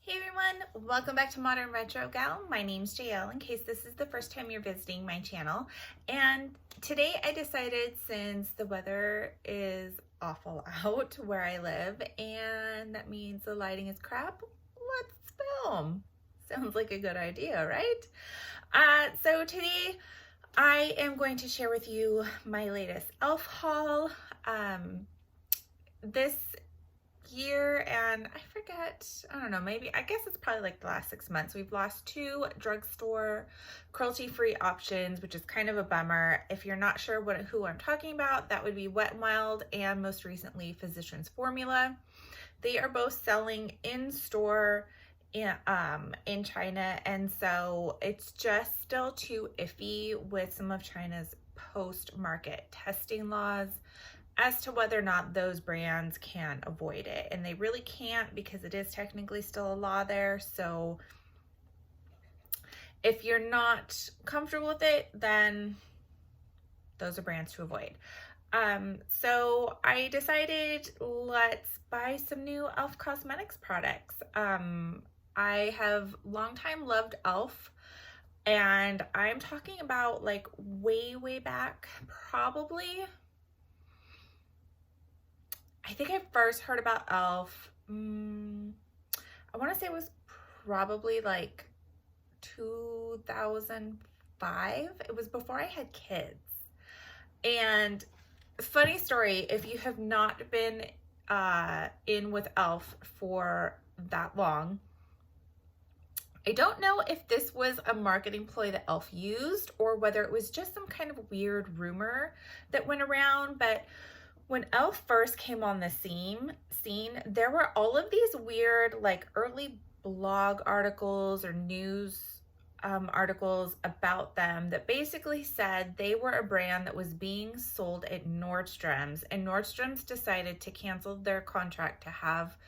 Hey everyone, welcome back to Modern Retro Gal. My name's JL in case this is the first time you're visiting my channel. And today I decided, since the weather is awful out where I live and that means the lighting is crap, let's film. Sounds like a good idea, right? So today I am going to share with you my latest e.l.f. haul. This year, and I don't know, I guess it's probably like the last 6 months, we've lost 2 drugstore cruelty-free options, which is kind of a bummer. If you're not sure who I'm talking about, that would be Wet n Wild and most recently Physicians Formula. They are both selling in store in China, and so it's just still too iffy with some of China's post-market testing laws as to whether or not those brands can avoid it. And they really can't, because it is technically still a law there. So if you're not comfortable with it, then those are brands to avoid. So I decided, let's buy some new e.l.f. cosmetics products. I have long time loved e.l.f. and I'm talking about like way back, probably. I think I first heard about e.l.f. I want to say it was probably like 2005. It was before I had kids. And funny story, if you have not been in with e.l.f. for that long, I don't know if this was a marketing ploy that e.l.f. used or whether it was just some kind of weird rumor that went around, but when e.l.f. first came on the scene, there were all of these weird, like, early blog articles or news articles about them that basically said they were a brand that was being sold at Nordstrom's, and Nordstrom's decided to cancel their contract to have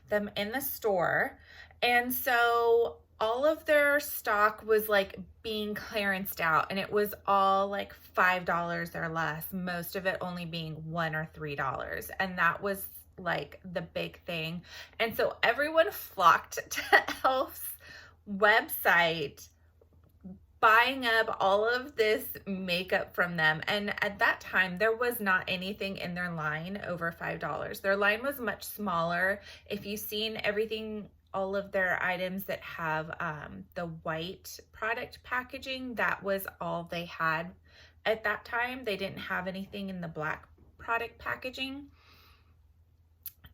them in the store. And so all of their stock was like being clearanced out, and it was all like $5 or less, most of it only being $1 or $3. And that was like the big thing. And so everyone flocked to e.l.f.'s website, buying up all of this makeup from them. And at that time, there was not anything in their line over $5. Their line was much smaller. If you've seen everything, all of their items that have the white product packaging, that was all they had at that time. They didn't have anything in the black product packaging.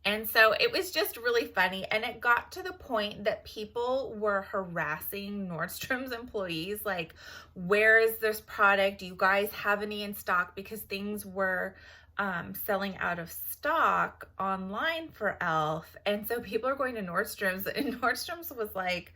And so it was just really funny. And it got to the point that people were harassing Nordstrom's employees, like, where is this product? Do you guys have any in stock? Because things were selling out of stock online for e.l.f. And so people are going to Nordstrom's, and Nordstrom's was like,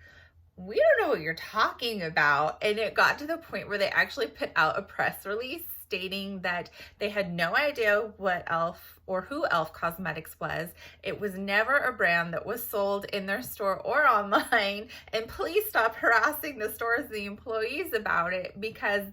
we don't know what you're talking about. And it got to the point where they actually put out a press release stating that they had no idea what e.l.f. or who e.l.f. Cosmetics was. It was never a brand that was sold in their store or online. And please stop harassing the stores, the employees about it, because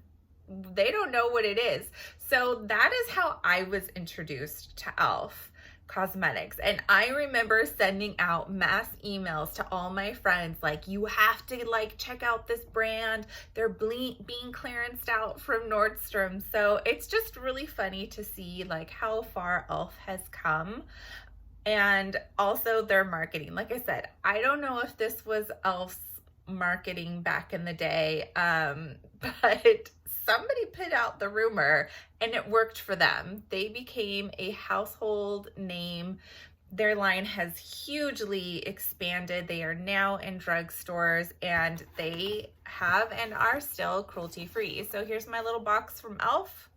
they don't know what it is. So that is how I was introduced to e.l.f. Cosmetics. And I remember sending out mass emails to all my friends, like, you have to like check out this brand. They're being clearanced out from Nordstrom. So it's just really funny to see like how far e.l.f. has come. And also their marketing. Like I said, I don't know if this was e.l.f.'s marketing back in the day, but somebody put out the rumor and it worked for them. They became a household name. Their line has hugely expanded. They are now in drugstores, and they have and are still cruelty-free. So here's my little box from e.l.f.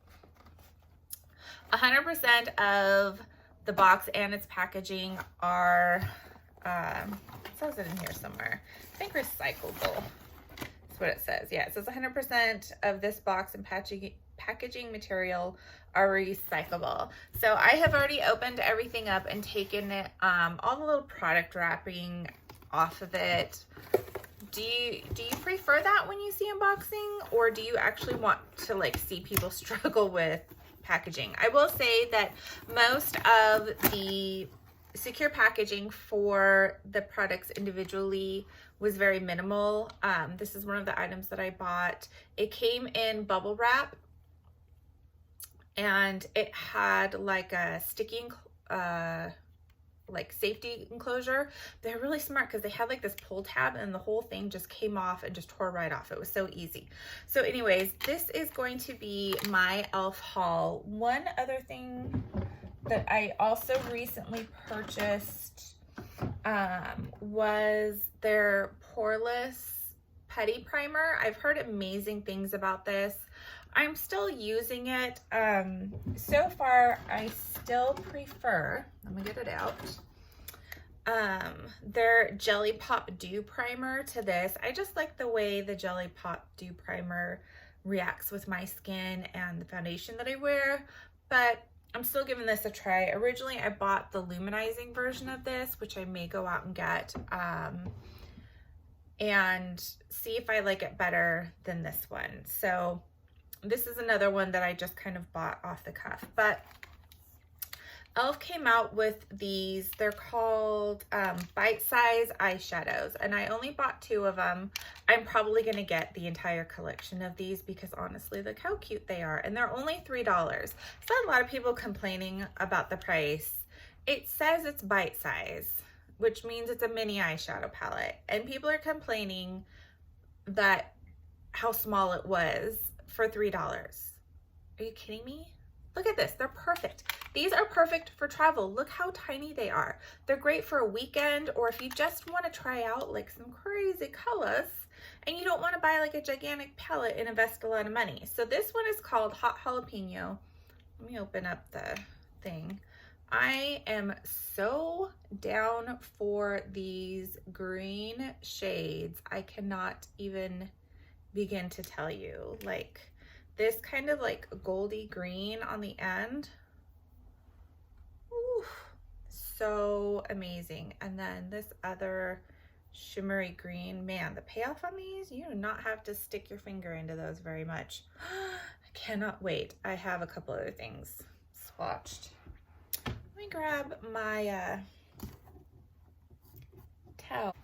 100% of the box and its packaging are, it says it in here somewhere, I think recyclable. What it says. Yeah, it says 100% of this box and packaging material are recyclable. So I have already opened everything up and taken it, all the little product wrapping off of it. Do you prefer that when you see unboxing, or do you actually want to like see people struggle with packaging? I will say that most of the secure packaging for the products individually was very minimal. This is one of the items that I bought. It came in bubble wrap, and it had like a sticking like safety enclosure. They're really smart because they had like this pull tab and the whole thing just came off and just tore right off. It was so easy. So anyways, this is going to be my e.l.f. haul. One other thing that I also recently purchased was their Poreless Putty Primer. I've heard amazing things about this. I'm still using it. So far, I still prefer, let me get it out, their Jelly Pop Dew Primer to this. I just like the way the Jelly Pop Dew Primer reacts with my skin and the foundation that I wear, but I'm still giving this a try. Originally, I bought the luminizing version of this, which I may go out and get, and see if I like it better than this one. So this is another one that I just kind of bought off the cuff. But e.l.f. came out with these. They're called bite-size eyeshadows, and I only bought 2 of them. I'm probably going to get the entire collection of these because honestly, look how cute they are. And they're only $3. I saw a lot of people complaining about the price. It says it's bite-size, which means it's a mini eyeshadow palette. And people are complaining that how small it was for $3. Are you kidding me? Look at this. They're perfect. These are perfect for travel. Look how tiny they are. They're great for a weekend, or if you just want to try out like some crazy colors and you don't want to buy like a gigantic palette and invest a lot of money. So this one is called Hot Jalapeno. Let me open up the thing. I am so down for these green shades. I cannot even begin to tell you. Like this kind of like goldy green on the end. Ooh, so amazing. And then this other shimmery green. Man, the payoff on these, you do not have to stick your finger into those very much. I cannot wait. I have a couple other things swatched. Let me grab my towel.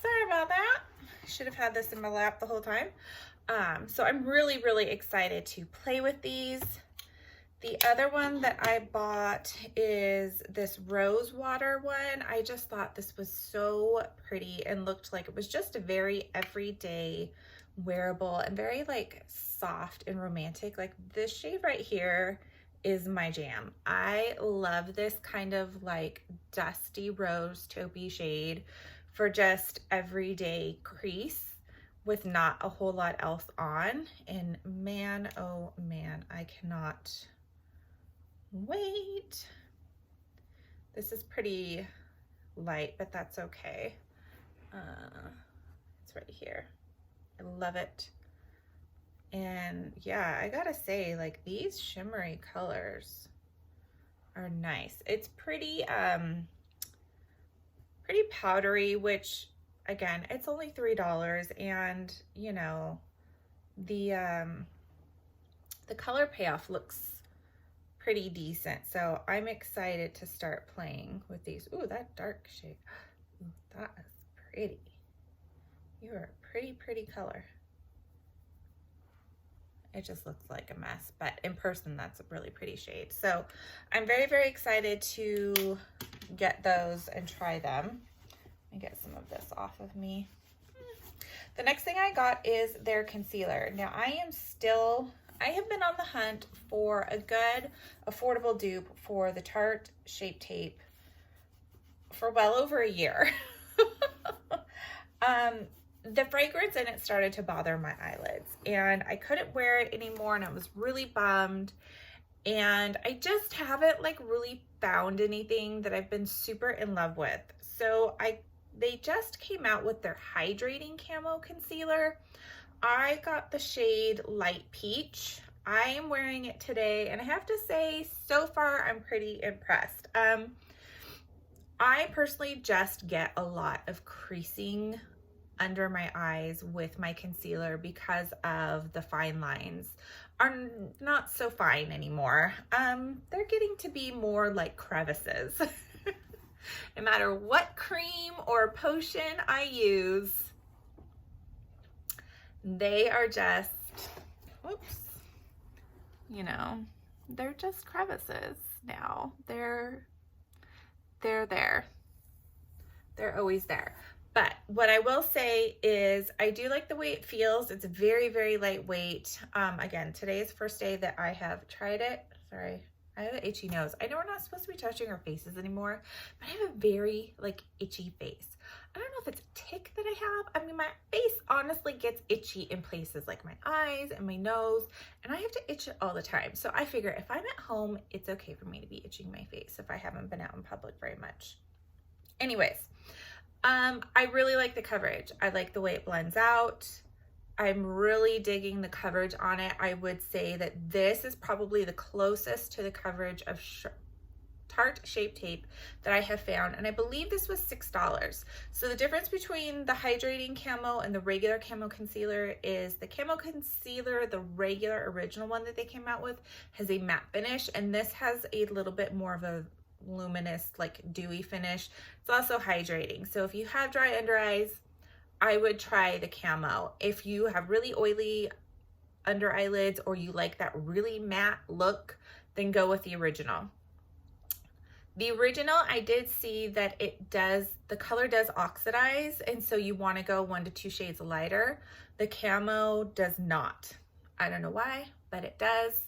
Sorry about that. I should have had this in my lap the whole time. So I'm really, really excited to play with these. The other one that I bought is this rose water one. I just thought this was so pretty and looked like it was just a very everyday wearable and very like soft and romantic. Like this shade right here is my jam. I love this kind of like dusty rose taupey shade for just everyday crease with not a whole lot else on. And man, oh man, I cannot wait. This is pretty light, but that's okay. It's right here. I love it. And yeah, I gotta say, like these shimmery colors are nice. It's pretty pretty powdery, which again, it's only $3, and you know, the color payoff looks pretty decent. So I'm excited to start playing with these. Ooh, that dark shade. Ooh, that is pretty. You are a pretty, pretty color. It just looks like a mess, but in person, that's a really pretty shade. So I'm very, very excited to get those and try them. Let me get some of this off of me. The next thing I got is their concealer. Now I have been on the hunt for a good, affordable dupe for the Tarte Shape Tape for well over a year. The fragrance in it started to bother my eyelids, and I couldn't wear it anymore, and I was really bummed. And I just haven't like really found anything that I've been super in love with. So they just came out with their Hydrating Camo Concealer. I got the shade Light Peach. I am wearing it today, and I have to say, so far, I'm pretty impressed. I personally just get a lot of creasing under my eyes with my concealer because of the fine lines are not so fine anymore. They're getting to be more like crevices. No matter what cream or potion I use, they are just, whoops, you know, they're just crevices now. They're there. They're always there. But what I will say is I do like the way it feels. It's very, very lightweight. Again, today is the first day that I have tried it. Sorry, I have an itchy nose. I know we're not supposed to be touching our faces anymore, but I have a very like itchy face. I don't know if it's a tick that I have. I mean, my face honestly gets itchy in places like my eyes and my nose, and I have to itch it all the time. So I figure if I'm at home, it's okay for me to be itching my face if I haven't been out in public very much. Anyways, I really like the coverage. I like the way it blends out. I'm really digging the coverage on it. I would say that this is probably the closest to the coverage of Tarte Shape Tape that I have found, and I believe this was $6. So the difference between the Hydrating Camo and the regular Camo Concealer is the Camo Concealer, the regular original one that they came out with, has a matte finish, and this has a little bit more of a luminous, like dewy finish. It's also hydrating. So if you have dry under eyes, I would try the Camo. If you have really oily under eyelids or you like that really matte look, then go with the original. The original, I did see that the color does oxidize, and so you want to go 1 to 2 shades lighter. The Camo does not. I don't know why, but it does.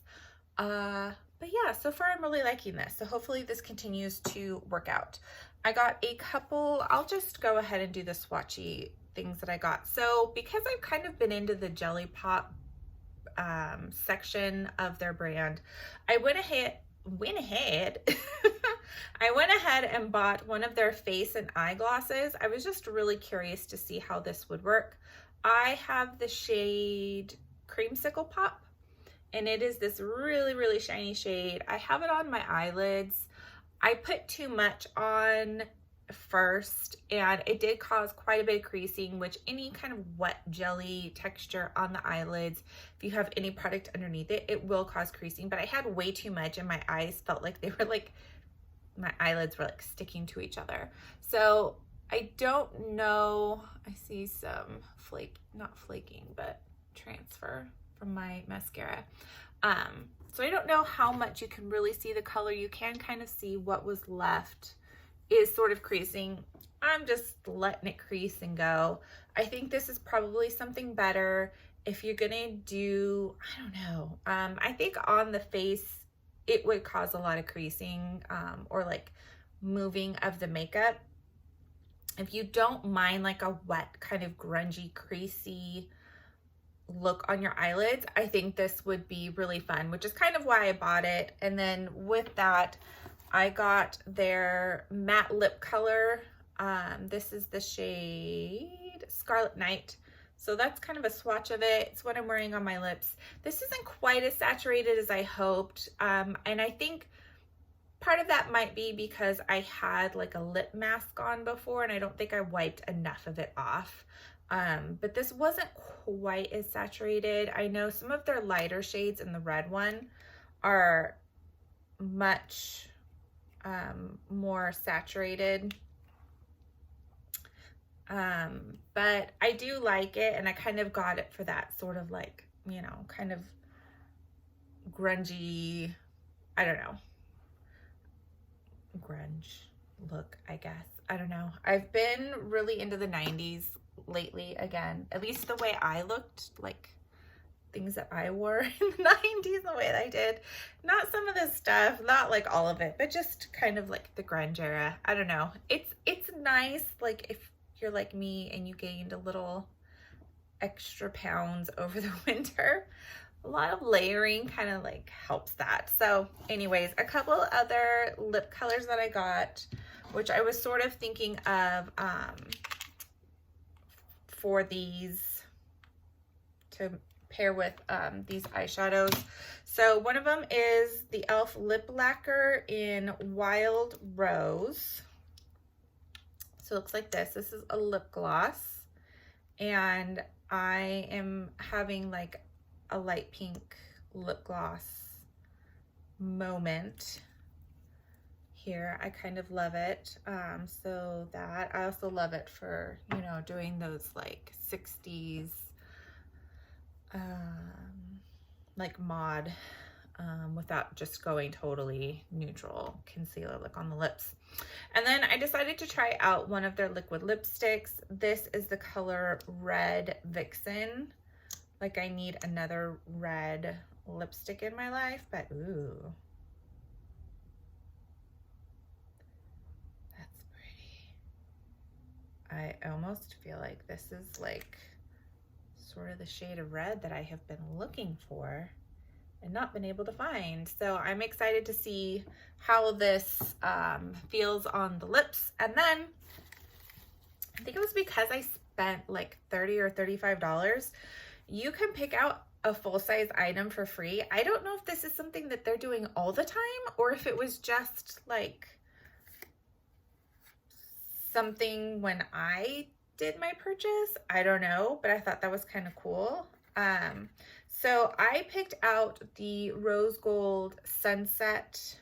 But yeah, so far I'm really liking this. So hopefully this continues to work out. I got a couple, I'll just go ahead and do the swatchy things that I got. So because I've kind of been into the Jelly Pop section of their brand, I went ahead I went ahead and bought one of their face and eye glosses. I was just really curious to see how this would work. I have the shade Creamsicle Pop, and it is this really, really shiny shade. I have it on my eyelids. I put too much on first, and it did cause quite a bit of creasing, which any kind of wet jelly texture on the eyelids, if you have any product underneath it, it will cause creasing. But I had way too much, and my eyes felt like they were like, my eyelids were like sticking to each other. So I don't know, I see some not flaking, but transfer from my mascara. So I don't know how much you can really see the color. You can kind of see what was left is sort of creasing. I'm just letting it crease and go. I think this is probably something better if you're gonna do, I don't know. I think on the face, it would cause a lot of creasing or like moving of the makeup. If you don't mind like a wet kind of grungy, creasy look on your eyelids, I think this would be really fun, which is kind of why I bought it. And then with that, I got their matte lip color. This is the shade Scarlet Night. So that's kind of a swatch of it. It's what I'm wearing on my lips. This isn't quite as saturated as I hoped. And I think part of that might be because I had like a lip mask on before, and I don't think I wiped enough of it off. But this wasn't quite as saturated. I know some of their lighter shades in the red one are much more saturated. But I do like it, and I kind of got it for that sort of like, you know, kind of grungy, I don't know, grunge look, I guess. I don't know. I've been really into the 90s lately again, at least the way I looked, like things that I wore in the 90s, the way that I did. Not some of this stuff, not like all of it, but just kind of like the grunge era. I don't know. It's nice, like if you're like me and you gained a little extra pounds over the winter. A lot of layering kind of like helps that. So anyways, a couple other lip colors that I got, which I was sort of thinking of for these to pair with these eyeshadows. So one of them is the e.l.f. Lip Lacquer in Wild Rose. So it looks like this. This is a lip gloss, and I am having like a light pink lip gloss moment here. I kind of love it. So that, I also love it for, you know, doing those like 60s like mod without just going totally neutral concealer look on the lips. And then I decided to try out one of their liquid lipsticks. This is the color Red Vixen. Like I need another red lipstick in my life, but ooh. That's pretty. I almost feel like this is like sort of the shade of red that I have been looking for and not been able to find. So I'm excited to see how this feels on the lips. And then I think it was because I spent like $30 or $35. You can pick out a full-size item for free. I don't know if this is something that they're doing all the time or if it was just like something when I did my purchase. I don't know, but I thought that was kind of cool. So I picked out the Rose Gold Sunset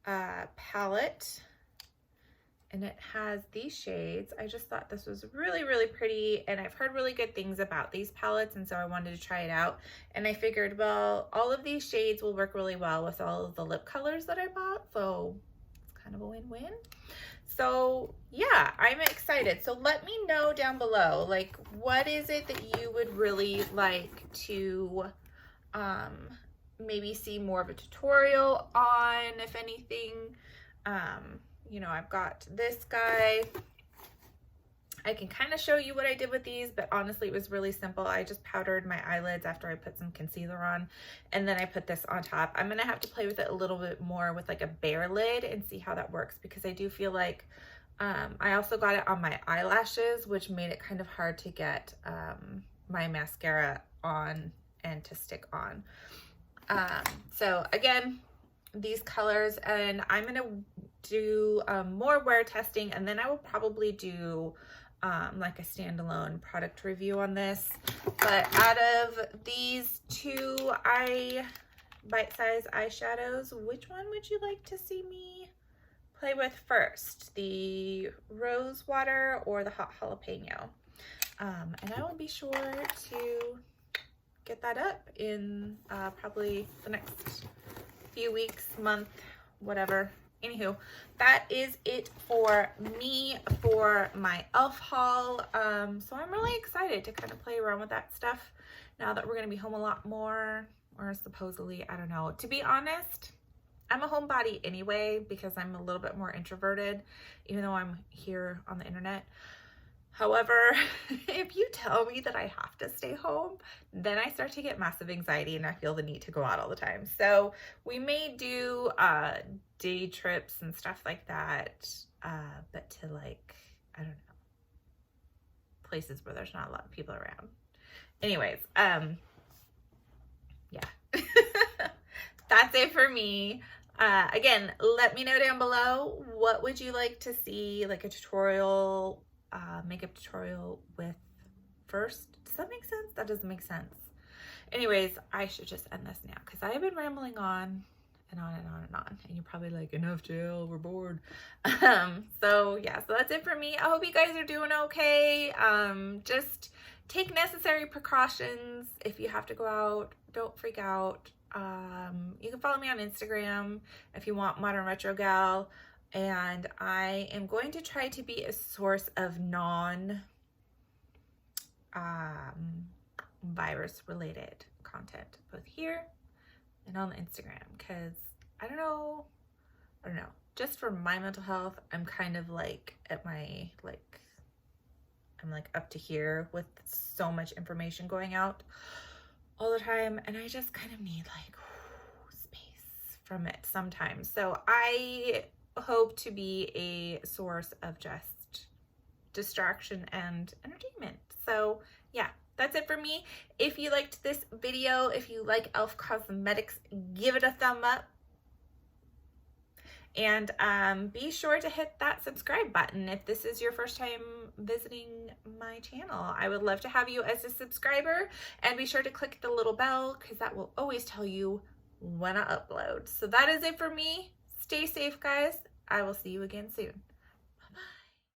palette, and it has these shades. I just thought this was really, really pretty, and I've heard really good things about these palettes, and so I wanted to try it out. And I figured, well, all of these shades will work really well with all of the lip colors that I bought, so it's kind of a win-win. So yeah, I'm excited. So let me know down below, like, what is it that you would really like to maybe see more of a tutorial on, if anything. You know, I've got this guy. I can kind of show you what I did with these, but honestly, it was really simple. I just powdered my eyelids after I put some concealer on, and then I put this on top. I'm gonna have to play with it a little bit more with like a bare lid and see how that works, because I do feel like I also got it on my eyelashes, which made it kind of hard to get my mascara on and to stick on. So again, these colors, and I'm gonna do more wear testing, and then I will probably do like a standalone product review on this. But out of these two bite-sized eyeshadows, which one would you like to see me play with first? The Rose Water or the Hot Jalapeno? And I will be sure to get that up in probably the next few weeks, month, whatever. Anywho, that is it for me for my e.l.f. haul. So I'm really excited to kind of play around with that stuff now that we're going to be home a lot more, or supposedly, I don't know. To be honest, I'm a homebody anyway because I'm a little bit more introverted, even though I'm here on the internet. However, if you tell me that I have to stay home, then I start to get massive anxiety and I feel the need to go out all the time. So we may do day trips and stuff like that, but to like, I don't know, places where there's not a lot of people around. Anyways, yeah, that's it for me. Again, let me know down below, what would you like to see, like a tutorial, makeup tutorial with first? Does that make sense? That doesn't make sense. Anyways, I should just end this now because I have been rambling on and on and on and on, and you're probably like, enough, Jill, we're bored. So yeah, so that's it for me. I hope you guys are doing okay. Just take necessary precautions. If you have to go out, don't freak out. You can follow me on Instagram if you want, Modern Retro Gal. And I am going to try to be a source of virus related content, both here and on the Instagram, because I don't know, just for my mental health, I'm kind of like at my, I'm like up to here with so much information going out all the time, and I just kind of need like space from it sometimes. So I hope to be a source of just distraction and entertainment. So yeah, that's it for me. If you liked this video, if you like e.l.f. Cosmetics, give it a thumb up. And be sure to hit that subscribe button if this is your first time visiting my channel. I would love to have you as a subscriber, and be sure to click the little bell because that will always tell you when I upload. So that is it for me. Stay safe, guys. I will see you again soon.